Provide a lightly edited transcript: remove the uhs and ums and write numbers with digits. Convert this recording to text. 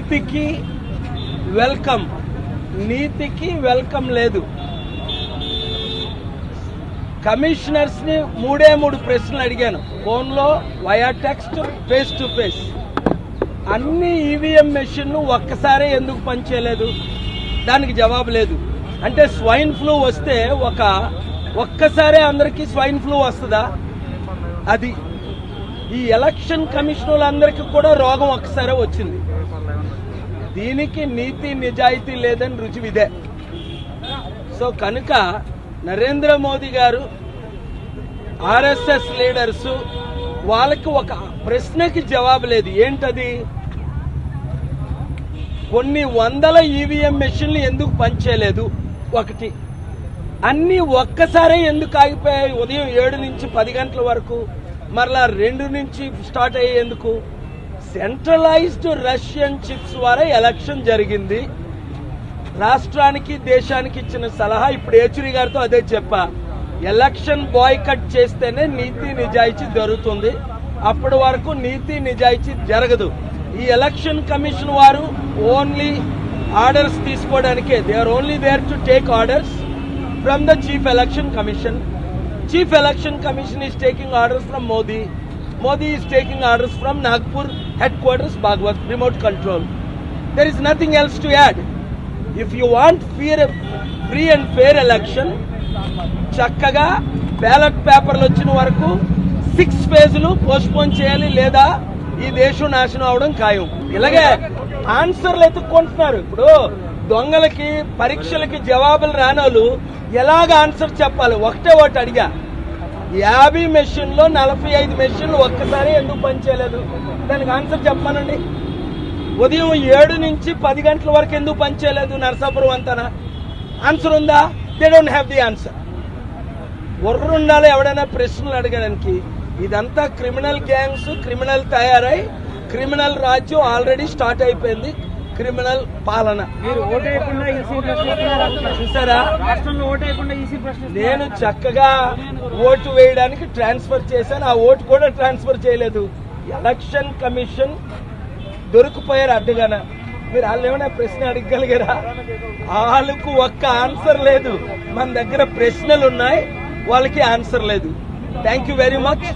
నీతికి వెల్కమ్, నీతికి వెల్కమ్ లేదు. కమిషనర్స్ ని మూడు ప్రశ్నలు అడిగాను, ఫోన్లో, via text, face to face. అన్ని ఈవీఎం మెషిన్లు ఒక్కసారే ఎందుకు పనిచేయలేదు? దానికి జవాబు లేదు. అంటే స్వైన్ ఫ్లూ వస్తే ఒక్కసారే అందరికీ స్వైన్ ఫ్లూ వస్తుందా? అది ఈ ఎలక్షన్ కమిషనర్లందరికీ కూడా రోగం ఒక్కసారే వచ్చింది. దీనికి నీతి నిజాయితీ లేదని రుజువిదే. సో కనుక నరేంద్ర మోదీ గారు, ఆర్ఎస్ఎస్ లీడర్స్, వాళ్ళకి ఒక ప్రశ్నకి జవాబు లేదు. ఏంటది? కొన్ని వందల ఈవీఎం మెషిన్లు ఎందుకు పనిచేయలేదు? ఒకటి. అన్ని ఒక్కసారే ఎందుకు ఆగిపోయాయి? ఉదయం 7 నుంచి 10 గంటల వరకు, మరలా 2 నుంచి స్టార్ట్ అయ్యేందుకు? సెంట్రలైజ్డ్ రష్యన్ చిప్స్ ద్వారా ఎలక్షన్ జరిగింది. రాష్ట్రానికి, దేశానికి ఇచ్చిన సలహా ఇప్పుడు యేచూరి గారితో అదే చెప్పా. ఎలక్షన్ బాయ్కట్ చేస్తేనే నీతి నిజాయితీ జరుగుతుంది. అప్పటి వరకు నీతి నిజాయితీ జరగదు. ఈ ఎలక్షన్ కమిషన్ వారు ఓన్లీ ఆర్డర్స్ తీసుకోవడానికే, they are only there to take orders from the chief election commission. Chief election commission is taking orders from Modi. Modi is taking orders from Nagpur headquarters, Bhagwat, remote control. There is nothing else to add. If you want free and fair election, చక్కగా ballot పేపర్లు వచ్చిన వరకు 6 ఫేజులు postpone చేయాలి, లేదా ఈ దేశం నాశనం అవడం ఖాయం. ఇలాగే ఆన్సర్లు ఎత్తుక్కుంటున్నారు. ఇప్పుడు దొంగలకి, పరీక్షలకి జవాబులు రానోళ్ళు ఎలాగ ఆన్సర్ చెప్పాలి? ఒకటి అడిగా, 50 మెషిన్లో 45 మెషిన్లు ఒక్కసారి ఎందుకు పనిచేయలేదు? దానికి ఆన్సర్ చెప్పానండి. ఉదయం 7 నుంచి 10 గంటల వరకు ఎందుకు పనిచేయలేదు నరసాపురం అంతానా? ఆన్సర్ ఉందా? They don't have the answer. ఉండాలి ఎవడైనా ప్రశ్నలు అడగడానికి. ఇదంతా క్రిమినల్ గ్యాంగ్స్, క్రిమినల్ తయారై క్రిమినల్ రాజ్యం ఆల్రెడీ స్టార్ట్ అయిపోయింది. క్రిమినల్ పాలన. చూసారా? నేను చక్కగా ఓటు వేయడానికి ట్రాన్స్ఫర్ చేశాను, ఆ ఓటు కూడా ట్రాన్స్ఫర్ చేయలేదు. ఎలక్షన్ కమిషన్ దొరికిపోయారు అడ్డుగాన. మీరు వాళ్ళు ఏమైనా ప్రశ్న అడగగలిగారా? వాళ్ళకు ఒక్క ఆన్సర్ లేదు. మన దగ్గర ప్రశ్నలు ఉన్నాయి, వాళ్ళకి ఆన్సర్ లేదు. Thank you very much.